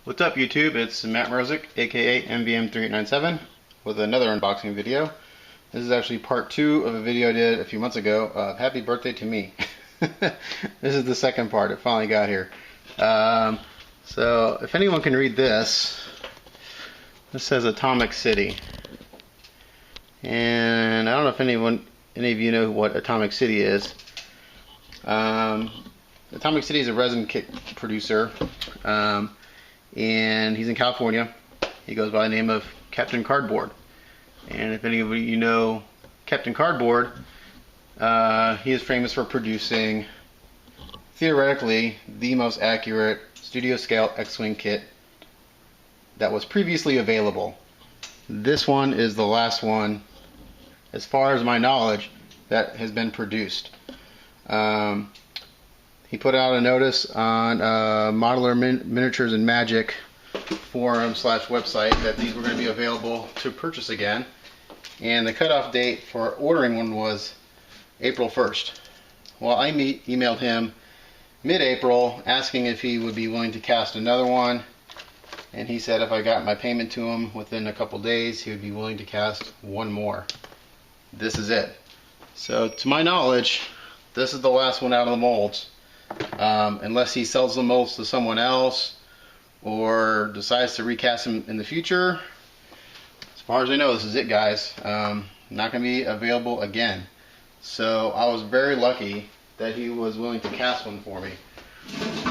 What's up YouTube? It's Matt Mrozik, aka MVM3897, with another unboxing video. This is actually part 2 of a video I did a few months ago of Happy Birthday to Me. This is the second part. It finally got here. So if anyone can read this, this says Atomic City. And I don't know if any of you know what Atomic City is. Atomic City is a resin kit producer. And he's in California. He goes by the name of Captain Cardboard. And if any of you know Captain Cardboard, he is famous for producing, theoretically, the most accurate studio scale X-Wing kit that was previously available. This one is the last one, as far as my knowledge, that has been produced. He put out a notice on Modeler Miniatures and Magic forum / website that these were going to be available to purchase again, and the cutoff date for ordering one was April 1st. Well, I emailed him mid-April asking if he would be willing to cast another one, and he said if I got my payment to him within a couple days, he would be willing to cast one more. This is it. So to my knowledge, this is the last one out of the molds. Unless he sells the molds to someone else or decides to recast them in the future. As far as I know, this is it, guys. Not going to be available again. So I was very lucky that he was willing to cast one for me.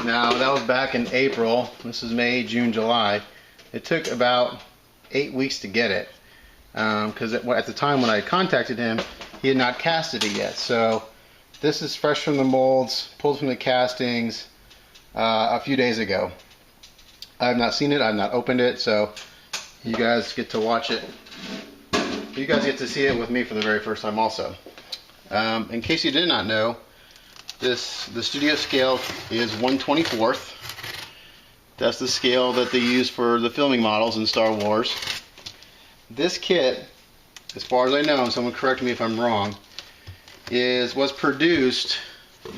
Now, that was back in April. This is May, June, July. It took about 8 weeks to get it. Because at the time when I contacted him, he had not casted it yet. So this is fresh from the molds, pulled from the castings a few days ago. I have not seen it, I have not opened it, so you guys get to watch it. You guys get to see it with me for the very first time also. In case you did not know, the studio scale is 1/24. That's the scale that they use for the filming models in Star Wars. This kit, as far as I know, and someone correct me if I'm wrong, was produced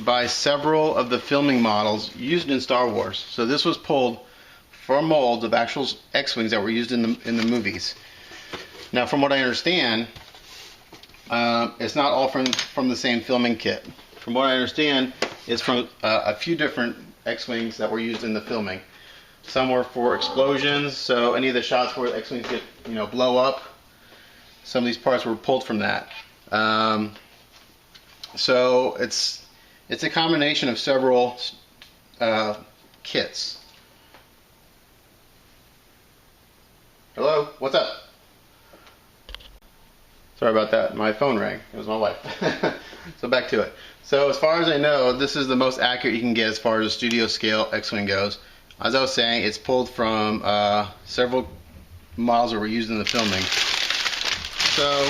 by several of the filming models used in Star Wars. So this was pulled from molds of actual X-Wings that were used in the movies. Now, from what I understand, it's not all from the same filming kit. From what I understand, it's from a few different X-Wings that were used in the filming. Some were for explosions, so any of the shots where X-Wings get, blow up, some of these parts were pulled from that. So it's a combination of several kits. Hello, what's up? Sorry about that, my phone rang. It was my wife. So back to it. So as far as I know, this is the most accurate you can get as far as the studio scale X-Wing goes. As I was saying, it's pulled from several models that were used in the filming. So,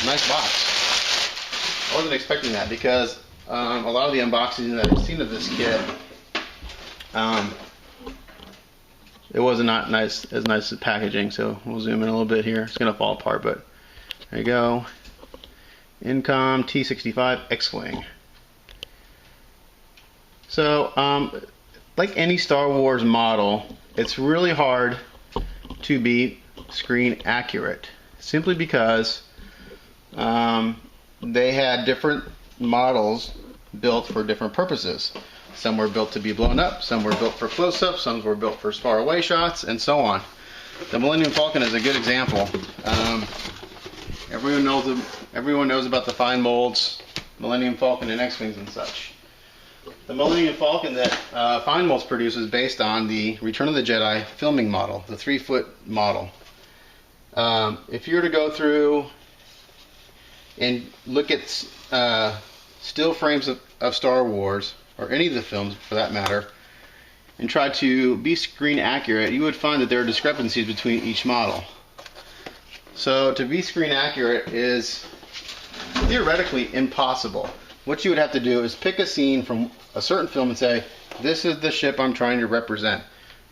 nice box. I wasn't expecting that because a lot of the unboxings that I've seen of this kit, it was not nice as packaging. So we'll zoom in a little bit here. It's gonna fall apart, but there you go. Incom T65 X-Wing. So like any Star Wars model, it's really hard to be screen accurate, simply because they had different models built for different purposes. Some were built to be blown up, some were built for close-ups, some were built for far away shots, and so on. The Millennium Falcon is a good example. Everyone knows about the fine molds, Millennium Falcon and X-Wings and such. The Millennium Falcon that Fine Molds produced is based on the Return of the Jedi filming model, the 3-foot model. If you were to go through and look at still frames of Star Wars, or any of the films for that matter, and try to be screen accurate, you would find that there are discrepancies between each model. So to be screen accurate is theoretically impossible. What you would have to do is pick a scene from a certain film and say, this is the ship I'm trying to represent.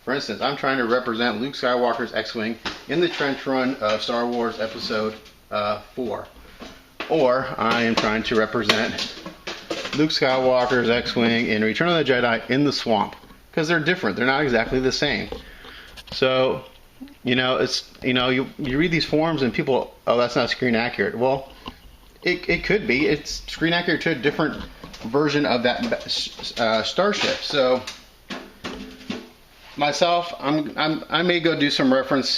For instance, I'm trying to represent Luke Skywalker's X-Wing in the trench run of Star Wars Episode 4. Or I am trying to represent Luke Skywalker's X-Wing in Return of the Jedi in the swamp. Because they're different. They're not exactly the same. So, you read these forums and people, oh, that's not screen accurate. Well, it could be. It's screen accurate to a different version of that starship. So, myself, I may go do some reference,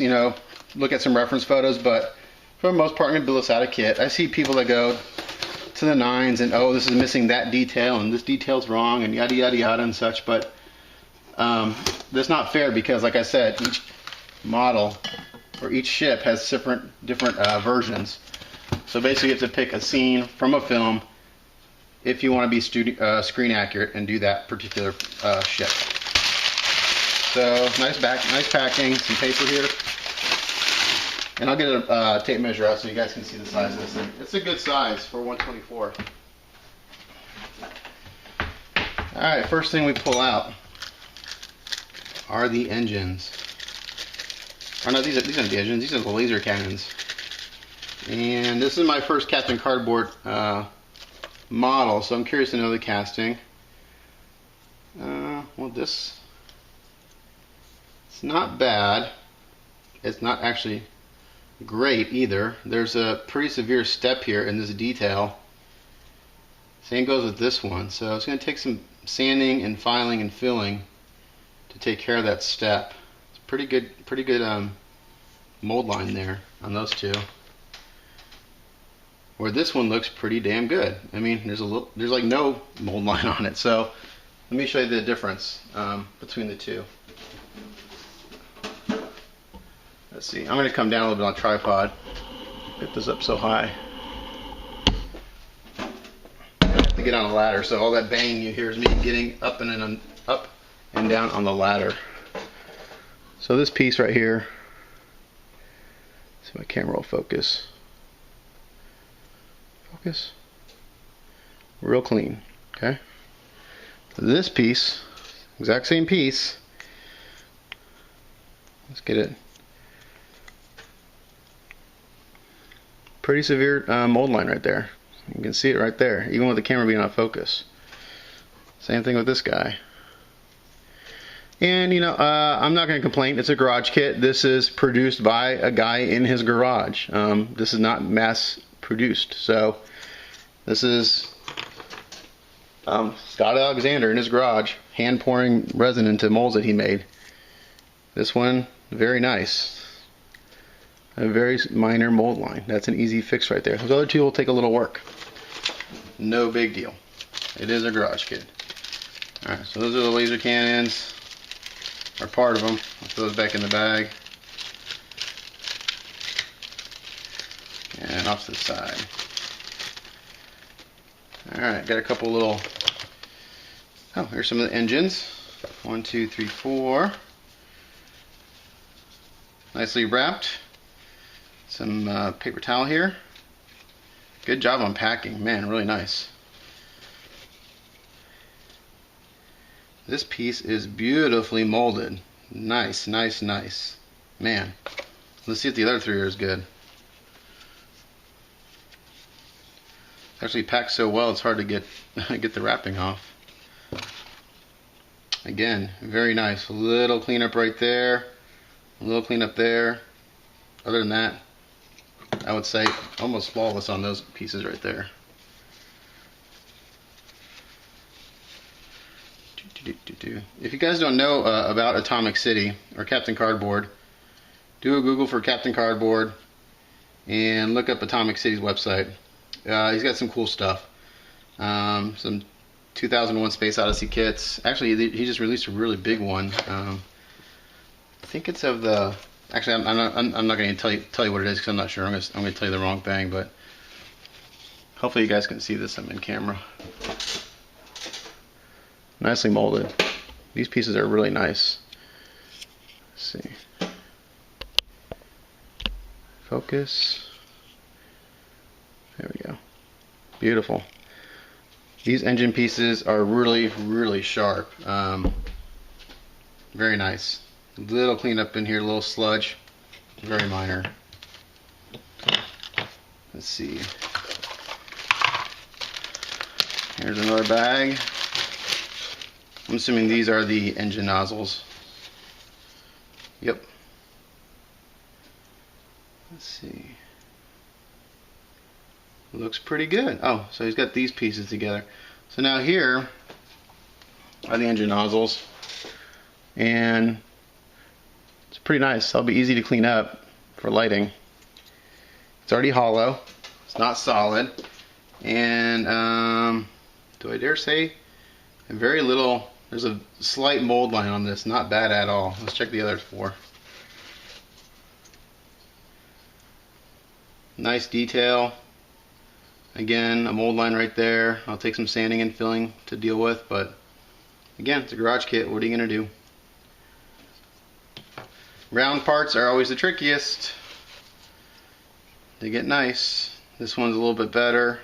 look at some reference photos, but for the most part, I'm gonna build this out of kit. I see people that go to the nines and, oh, this is missing that detail and this detail's wrong and yada yada yada and such, but that's not fair because, like I said, each model or each ship has different versions. So basically, you have to pick a scene from a film if you want to be screen accurate and do that particular ship. So nice packing, some paper here, and I'll get a tape measure out so you guys can see the size of this thing. It's a good size for 124. All right, first thing we pull out are the engines. Oh no, these aren't the engines. These are the laser cannons. And this is my first Captain Cardboard model, so I'm curious to know the casting. Well, it's not bad. It's not actually great either. There's a pretty severe step here in this detail. Same goes with this one. So it's going to take some sanding and filing and filling to take care of that step. It's pretty good mold line there on those two. Where this one looks pretty damn good. I mean, there's like no mold line on it. So let me show you the difference between the two. Let's see. I'm going to come down a little bit on tripod. Get this up so high. I have to get on a ladder, so all that banging you hear is me getting up and down on the ladder. So this piece right here. See, my camera will focus. Focus. Real clean. Okay. This piece, exact same piece. Let's get it. Pretty severe mold line right there. You can see it right there, even with the camera being on focus. Same thing with this guy. And I'm not going to complain. It's a garage kit. This is produced by a guy in his garage. This is not mass produced. So this is Scott Alexander in his garage, hand pouring resin into molds that he made. This one, very nice. A very minor mold line. That's an easy fix right there. Those other two will take a little work. No big deal. It is a garage kit. Alright, so those are the laser cannons, or part of them. I'll throw those back in the bag. And off to the side. Alright, got a couple little, oh, here's some of the engines. 1, 2, 3, 4. Nicely wrapped. Some paper towel here. Good job on packing, man, really nice. This piece is beautifully molded. Nice, nice, nice. Man, let's see if the other three are as good. Actually packed so well it's hard to get the wrapping off. Again, very nice. A little cleanup right there. A little cleanup there. Other than that, I would say almost flawless on those pieces right there. If you guys don't know about Atomic City or Captain Cardboard, do a Google for Captain Cardboard and look up Atomic City's website. He's got some cool stuff. Some 2001 Space Odyssey kits. Actually, he just released a really big one. I think it's of the... Actually, I'm not going to tell you what it is because I'm not sure. I'm going to tell you the wrong thing, but hopefully you guys can see this. I'm in camera. Nicely molded. These pieces are really nice. Let's see. Focus. There we go. Beautiful. These engine pieces are really, really sharp. Very nice. Little cleanup in here, a little sludge. Very minor. Let's see. Here's another bag. I'm assuming these are the engine nozzles. Yep. Let's see. Looks pretty good. Oh, so he's got these pieces together. So now here are the engine nozzles, and it's pretty nice. That'll be easy to clean up for lighting. It's already hollow. It's not solid, and do I dare say very little. There's a slight mold line on this. Not bad at all. Let's check the other four. Nice detail. Again, a mold line right there. I'll take some sanding and filling to deal with, but again, it's a garage kit. What are you going to do? Round parts are always the trickiest. They get nice. This one's a little bit better.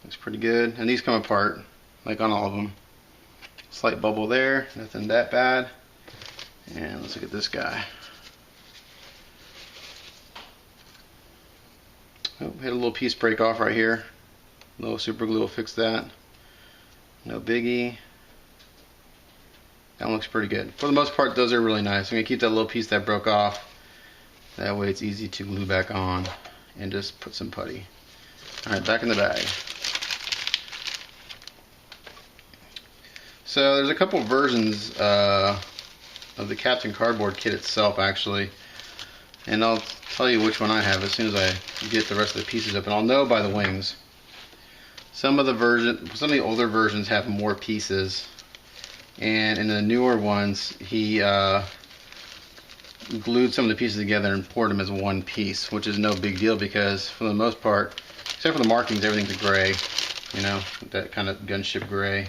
Looks pretty good. And these come apart, like on all of them. Slight bubble there. Nothing that bad. And let's look at this guy. Oh, had a little piece break off right here. A little super glue will fix that. No biggie. That one looks pretty good. For the most part, those are really nice. I'm going to keep that little piece that broke off. That way it's easy to glue back on and just put some putty. Alright, back in the bag. So there's a couple versions of the Captain Cardboard kit itself, actually. And I'll tell you which one I have as soon as I get the rest of the pieces up, and I'll know by the wings. Some of the older versions have more pieces, and in the newer ones he glued some of the pieces together and poured them as one piece, which is no big deal because for the most part, except for the markings, everything's gray, you know, that kind of gunship gray.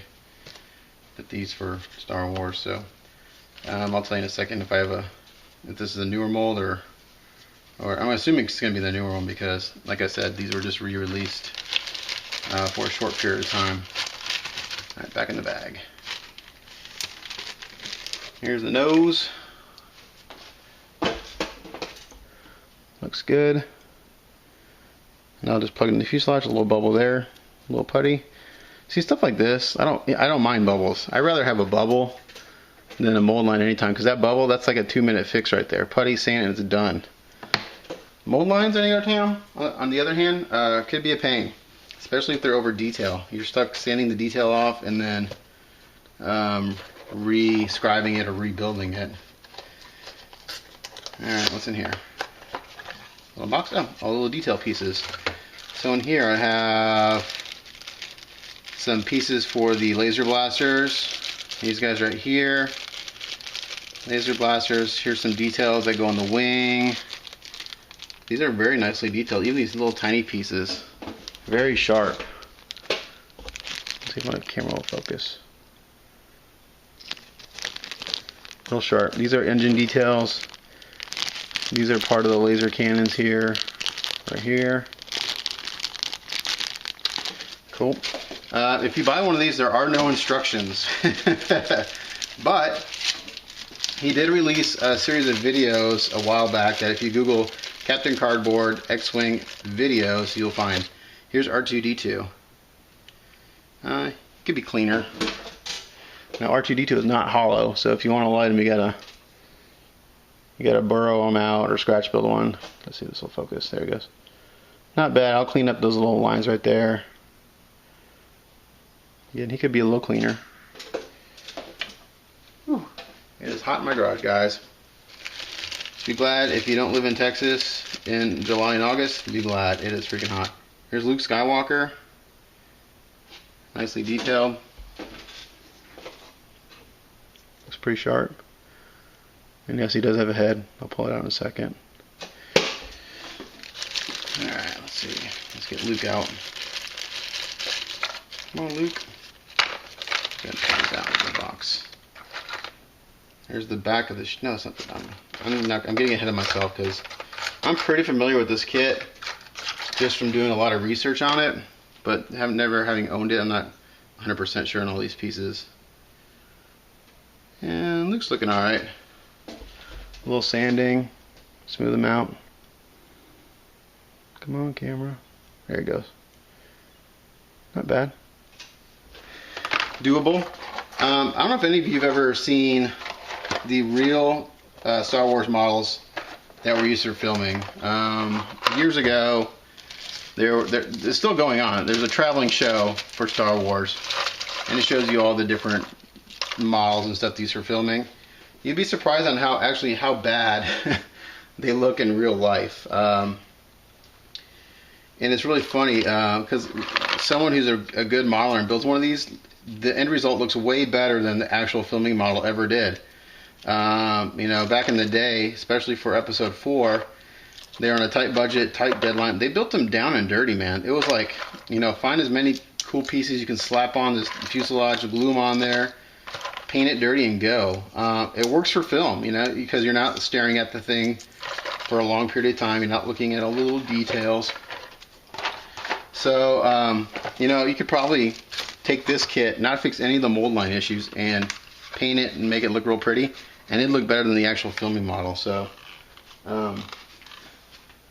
But these for Star Wars, so I'll tell you in a second if this is a newer mold or I'm assuming it's going to be the newer one because, like I said, these were just re-released for a short period of time. Alright, back in the bag. Here's the nose. Looks good. Now I'll just plug it in the fuselage, a little bubble there, a little putty. See, stuff like this, I don't mind bubbles. I'd rather have a bubble than a mold line anytime, because that bubble, that's like a 2-minute fix right there. Putty, sand, and it's done. Mold lines, on the other hand, could be a pain, especially if they're over detail. You're stuck sanding the detail off and then re-scribing it or rebuilding it. Alright, what's in here? A little box? Oh, all the little detail pieces. So in here I have some pieces for the laser blasters. These guys right here. Laser blasters. Here's some details that go on the wing. These are very nicely detailed. Even these little tiny pieces. Very sharp. Let's see if my camera will focus. Real sharp. These are engine details. These are part of the laser cannons here. Right here. Cool. If you buy one of these, there are no instructions. But he did release a series of videos a while back that if you Google Captain Cardboard X-Wing videos, you'll find. Here's R2-D2. It could be cleaner. Now R2-D2 is not hollow, so if you want to light him, you gotta burrow him out or scratch build one. Let's see if this will focus. There it goes. Not bad. I'll clean up those little lines right there. Yeah, he could be a little cleaner. Whew. It is hot in my garage, guys. Be glad if you don't live in Texas in July and August. Be glad. It is freaking hot. Here's Luke Skywalker. Nicely detailed. Looks pretty sharp. And yes, he does have a head. I'll pull it out in a second. Alright, let's see. Let's get Luke out. Come on, Luke. Get this out of the box. Here's the back of the no, it's not the I'm getting ahead of myself because I'm pretty familiar with this kit just from doing a lot of research on it, but never having owned it, I'm not 100% sure on all these pieces. And Luke's looking alright. A little sanding, smooth them out. Come on, camera. There he goes. Not bad. Doable. I don't know if any of you have ever seen the real Star Wars models that were used for filming. Years ago, it's still going on. There's a traveling show for Star Wars, and it shows you all the different models and stuff used for filming. You'd be surprised on how bad they look in real life. And it's really funny because someone who's a good modeler and builds one of these, the end result looks way better than the actual filming model ever did. You know, back in the day, especially for episode 4, they were on a tight budget, tight deadline. They built them down and dirty, man. It was like, you know, find as many cool pieces you can slap on this fuselage, glue them on there, paint it dirty, and go. It works for film, you know, because you're not staring at the thing for a long period of time. You're not looking at all the little details. So, you know, you could probably take this kit, not fix any of the mold line issues, and paint it and make it look real pretty, and it'd look better than the actual filming model. So,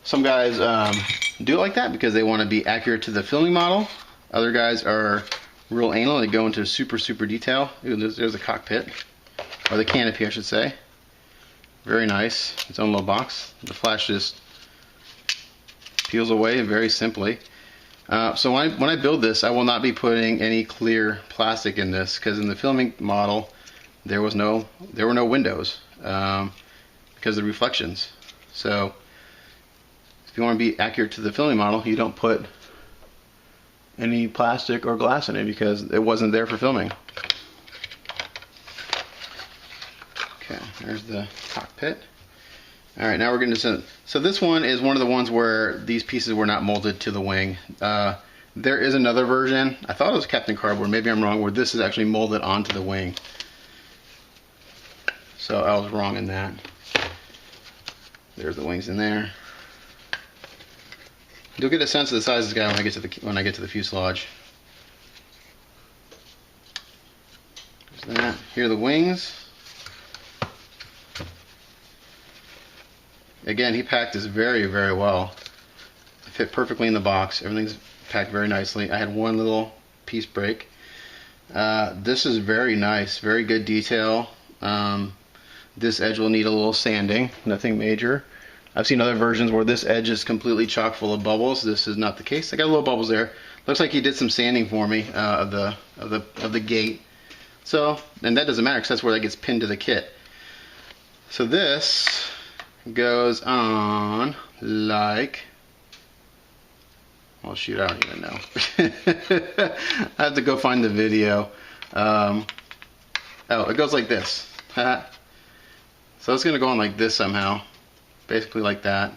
some guys do it like that because they want to be accurate to the filming model. Other guys are real anal. They go into super detail. There's the cockpit, or the canopy, I should say. Very nice. Its own little box. The flash just peels away very simply. So when I build this, I will not be putting any clear plastic in this, because in the filming model there were no windows because of the reflections. So if you want to be accurate to the filming model, you don't put any plastic or glass in it because it wasn't there for filming. Okay, there's the cockpit. Alright, now we're getting to so this one is one of the ones where these pieces were not molded to the wing. There is another version, I thought it was Captain Cardboard, maybe I'm wrong, where this is actually molded onto the wing. So I was wrong in that. There's the wings in there. You'll get a sense of the size of this guy when I get to the fuselage. There's that. Here are the wings. Again, he packed this very well. It fit perfectly in the box. Everything's packed very nicely. I had one little piece break. This is very nice, very good detail. This edge will need a little sanding, nothing major. I've seen other versions where this edge is completely chock full of bubbles. This is not the case. I got little bubbles there. Looks like he did some sanding for me of the gate. So, and that doesn't matter because that's where that gets pinned to the kit. So this goes on like, well, shoot, I don't even know. I have to go find the video. Oh, it goes like this. So it's gonna go on like this somehow, basically like that.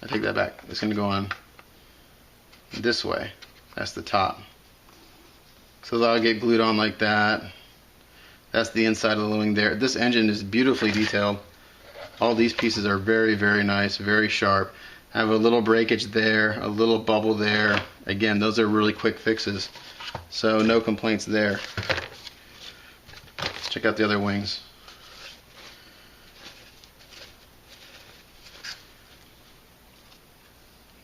I take that back. It's gonna go on this way. That's the top. So that'll get glued on like that. That's the inside of the wing there. This engine is beautifully detailed. All these pieces are very nice, very sharp. I have a little breakage there, a little bubble there. Again, those are really quick fixes. So no complaints there. Let's check out the other wings.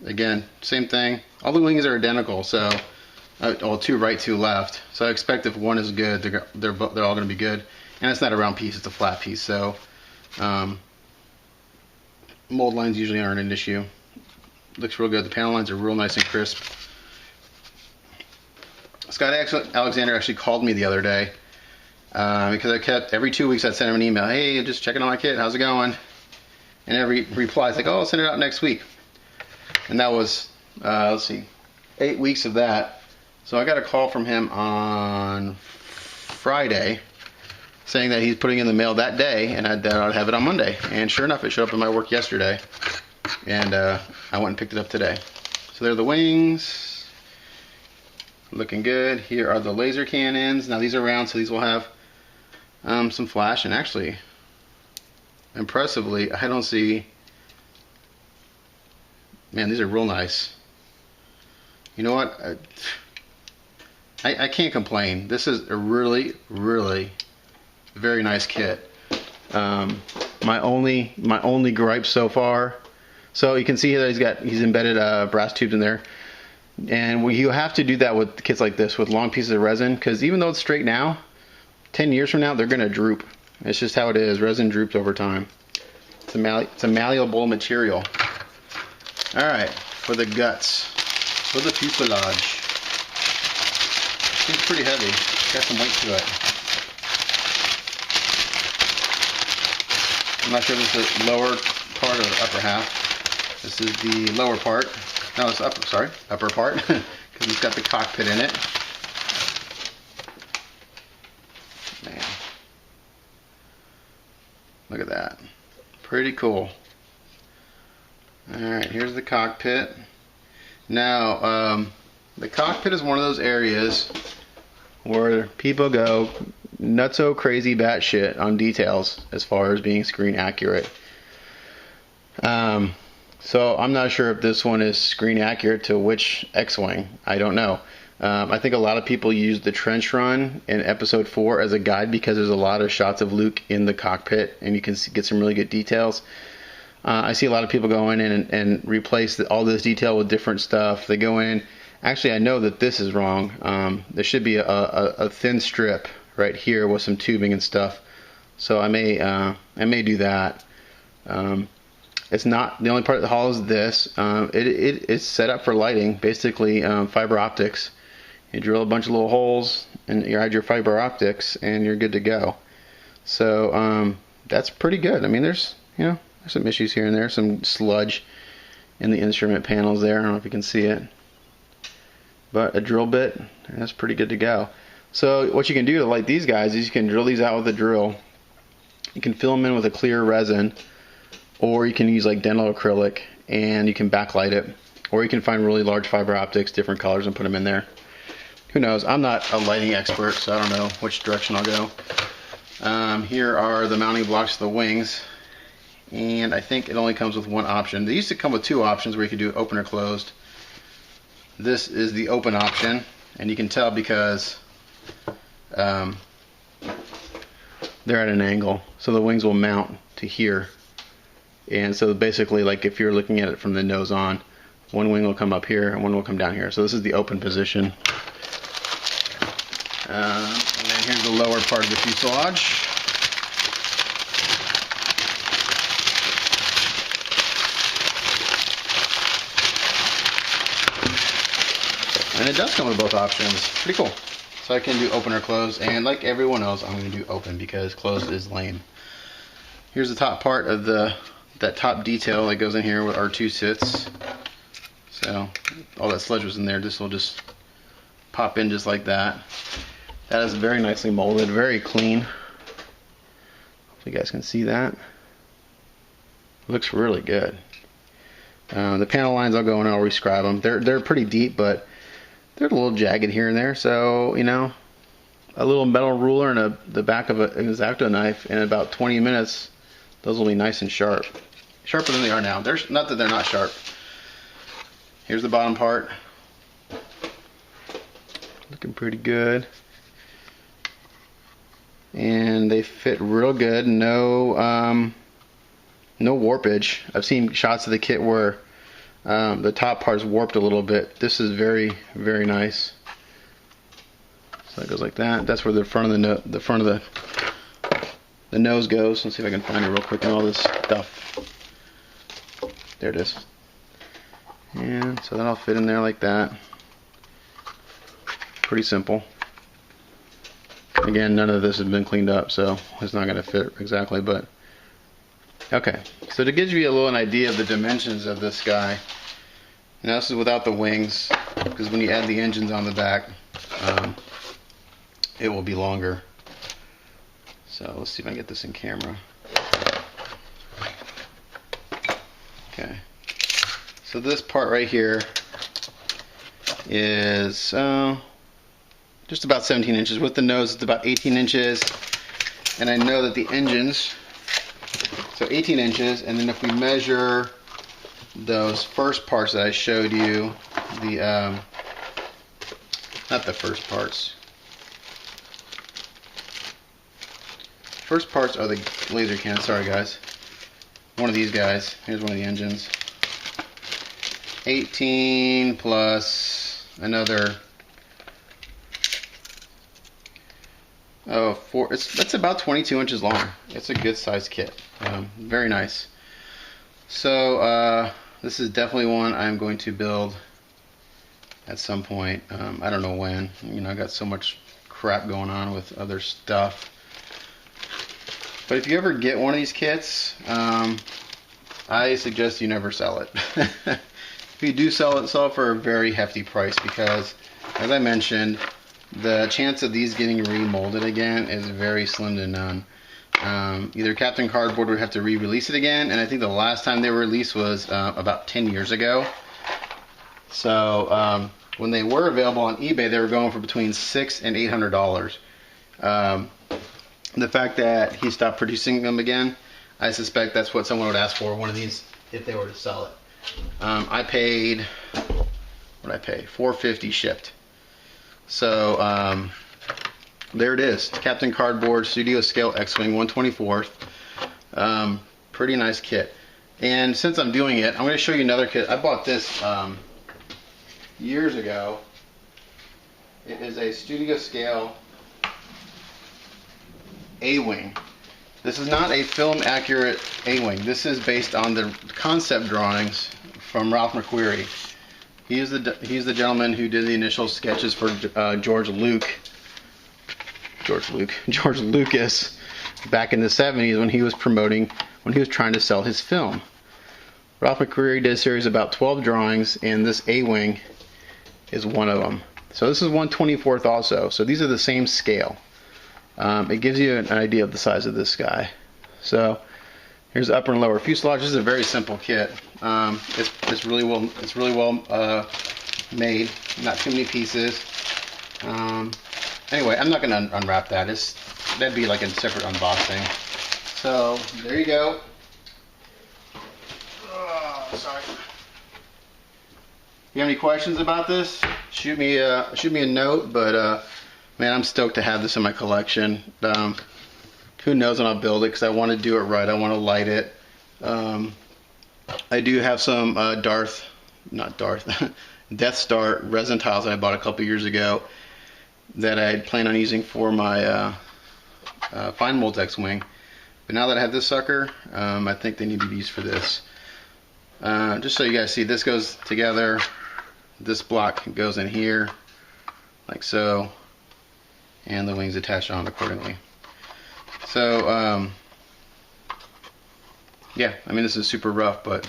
Again, same thing. All the wings are identical, so well, 2 right, 2 left. So I expect if one is good, they're all going to be good. And it's not a round piece; it's a flat piece. So mold lines usually aren't an issue. Looks real good. The panel lines are real nice and crisp. Scott Alexander actually called me the other day because I kept every 2 weeks I'd send him an email. Hey, just checking on my kit. How's it going? And every reply is like, oh, I'll send it out next week. And that was, let's see, 8 weeks of that. So I got a call from him on Friday saying that he's putting in the mail that day and that I'd have it on Monday. And sure enough, it showed up in my work yesterday. And I went and picked it up today. So there are the wings. Looking good. Here are the laser cannons. Now these are round, so these will have some flash. And actually, impressively, I don't see... Man, these are real nice. You know what? I can't complain. This is a really very nice kit. My only gripe so far. So you can see that he's embedded brass tubes in there, and you have to do that with kits like this with long pieces of resin, because even though it's straight now, 10 years from now, they're going to droop. It's just how it is. Resin droops over time. It's a malleable material. Alright, for the guts. For the fuselage. Seems pretty heavy. Got some weight to it. I'm not sure if this is the lower part or the upper half. This is the lower part. No, it's upper, sorry, upper part. Because it's got the cockpit in it. Man. Look at that. Pretty cool. Alright, here's the cockpit. Now, the cockpit is one of those areas where people go nutso crazy batshit on details as far as being screen accurate. So I'm not sure if this one is screen accurate to which X-Wing. I don't know. I think a lot of people use the trench run in episode 4 as a guide because there's a lot of shots of Luke in the cockpit and you can get some really good details. I see a lot of people go in and replace all this detail with different stuff. They go in. Actually, I know that this is wrong. There should be a thin strip right here with some tubing and stuff. So I may do that. It's not the only part that hollows this. It's set up for lighting, basically fiber optics. You drill a bunch of little holes and you add your fiber optics and you're good to go. So that's pretty good. I mean, there's some issues here and there, some sludge in the instrument panels there. I don't know if you can see it, but a drill bit, and that's pretty good to go. So what you can do to light these guys is you can drill these out with a drill. You can fill them in with a clear resin, or you can use like dental acrylic and you can backlight it, or you can find really large fiber optics, different colors, and put them in there. Who knows? I'm not a lighting expert, so I don't know which direction I'll go. Here are the mounting blocks for the wings. And I think it only comes with one option. They used to come with 2 options where you could do open or closed. This is the open option, and you can tell because they're at an angle, so the wings will mount to here. And so basically, like if you're looking at it from the nose on, one wing will come up here and one will come down here. So this is the open position. And then here's the lower part of the fuselage. And it does come with both options. Pretty cool. So I can do open or closed, and like everyone else, I'm going to do open because closed is lame. Here's the top part of that top detail that goes in here where R2 sits. So all that sludge was in there. This will just pop in just like that. That is very nicely molded, very clean. Hopefully you guys can see that. Looks really good. The panel lines, I'll go and I'll rescribe them. They're pretty deep, but they're a little jagged here and there, so a little metal ruler and the back of an X-Acto knife, in about 20 minutes those will be nice and sharp, sharper than they are now. There's not that they're not sharp. Here's the bottom part, looking pretty good, and they fit real good. No warpage. I've seen shots of the kit where the top part's warped a little bit. This is very, very nice. So it goes like that. That's where the front of the nose goes. Let's see if I can find it real quick in all this stuff. There it is. And so that'll fit in there like that. Pretty simple. Again, none of this has been cleaned up, so it's not going to fit exactly, but okay. So to give you a little idea of the dimensions of this guy, now this is without the wings, because when you add the engines on the back, it will be longer. So let's see if I can get this in camera. Okay. So this part right here is just about 17 inches. With the nose, it's about 18 inches. And I know that the engines, so 18 inches, and then if we measure those first parts that I showed you, the not the first parts. First parts are the laser cannons. Sorry guys. One of these guys. Here's one of the engines. 18 plus another It's about 22 inches long. It's a good sized kit. Very nice. So this is definitely one I'm going to build at some point. I don't know when. You know, I got so much crap going on with other stuff. But if you ever get one of these kits, I suggest you never sell it. If you do sell it, sell it for a very hefty price, because, as I mentioned, the chance of these getting remolded again is very slim to none. Either Captain Cardboard would have to re-release it again, and I think the last time they were released was about 10 years ago. So when they were available on eBay, they were going for between $600 and $800. The fact that he stopped producing them again, I suspect that's what someone would ask for one of these if they were to sell it. I paid, what did I pay? $450 shipped. So there it is, Captain Cardboard Studio Scale X-Wing 1/24. Pretty nice kit. And since I'm doing it, I'm going to show you another kit. I bought this years ago. It is a Studio Scale A-Wing. This is not a film accurate A-Wing. This is based on the concept drawings from Ralph McQuarrie. He's the gentleman who did the initial sketches for George Lucas back in the 70s when he was trying to sell his film. Ralph McQuarrie did a series of about 12 drawings, and this A-Wing is one of them. So this is 1/24 also. So these are the same scale. It gives you an idea of the size of this guy. So here's the upper and lower fuselage. This is a very simple kit. It's really well made. Not too many pieces. Anyway, I'm not going to unwrap that. That'd be like a separate unboxing. So there you go. Oh, sorry. If you have any questions about this, shoot me a note. But man, I'm stoked to have this in my collection. Who knows when I'll build it, because I want to do it right. I want to light it. I do have some Death Star resin tiles that I bought a couple years ago that I plan on using for my Fine Molds X-Wing. But now that I have this sucker, I think they need to be used for this. Just so you guys see, this goes together. This block goes in here, like so. And the wings attached on accordingly. So yeah, I mean, this is super rough, but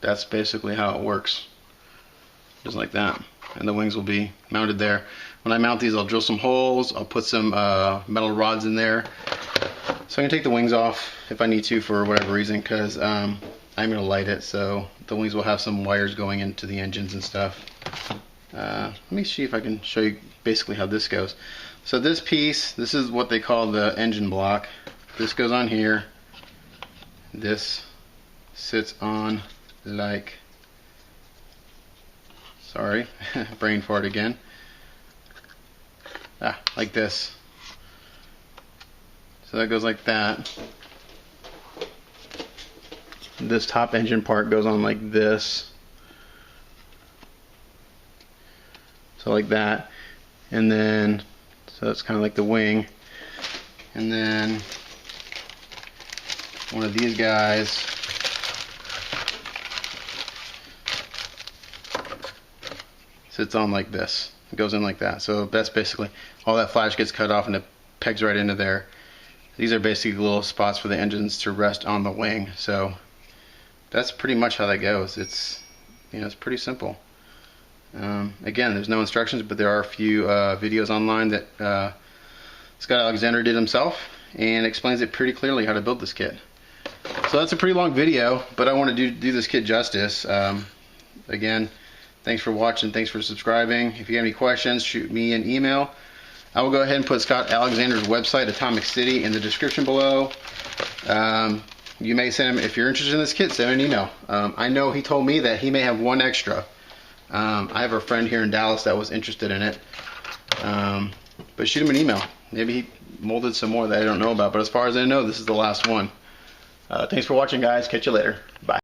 that's basically how it works, just like that. And the wings will be mounted there. When I mount these, I'll drill some holes, I'll put some metal rods in there, so I can take the wings off if I need to for whatever reason, because I'm going to light it, so the wings will have some wires going into the engines and stuff. Let me see if I can show you basically how this goes. So this piece, this is what they call the engine block. This goes on here. This sits on like, sorry, brain fart again. Like this. So that goes like that. This top engine part goes on like this. So like that. And then, so that's kind of like the wing. And then one of these guys sits on like this. It goes in like that. So that's basically, all that flash gets cut off and it pegs right into there. These are basically little spots for the engines to rest on the wing. So that's pretty much how that goes. It's, you know, it's pretty simple. Again, there's no instructions, but there are a few videos online that Scott Alexander did himself, and explains it pretty clearly how to build this kit. So that's a pretty long video, but I want to do this kit justice. Again, thanks for watching, thanks for subscribing. If you have any questions, shoot me an email. I will go ahead and put Scott Alexander's website, Atomic City, in the description below. You may send him, if you're interested in this kit, send him an email. I know he told me that he may have one extra. I have a friend here in Dallas that was interested in it. But shoot him an email. Maybe he molded some more that I don't know about, but as far as I know, this is the last one. Thanks for watching, guys. Catch you later.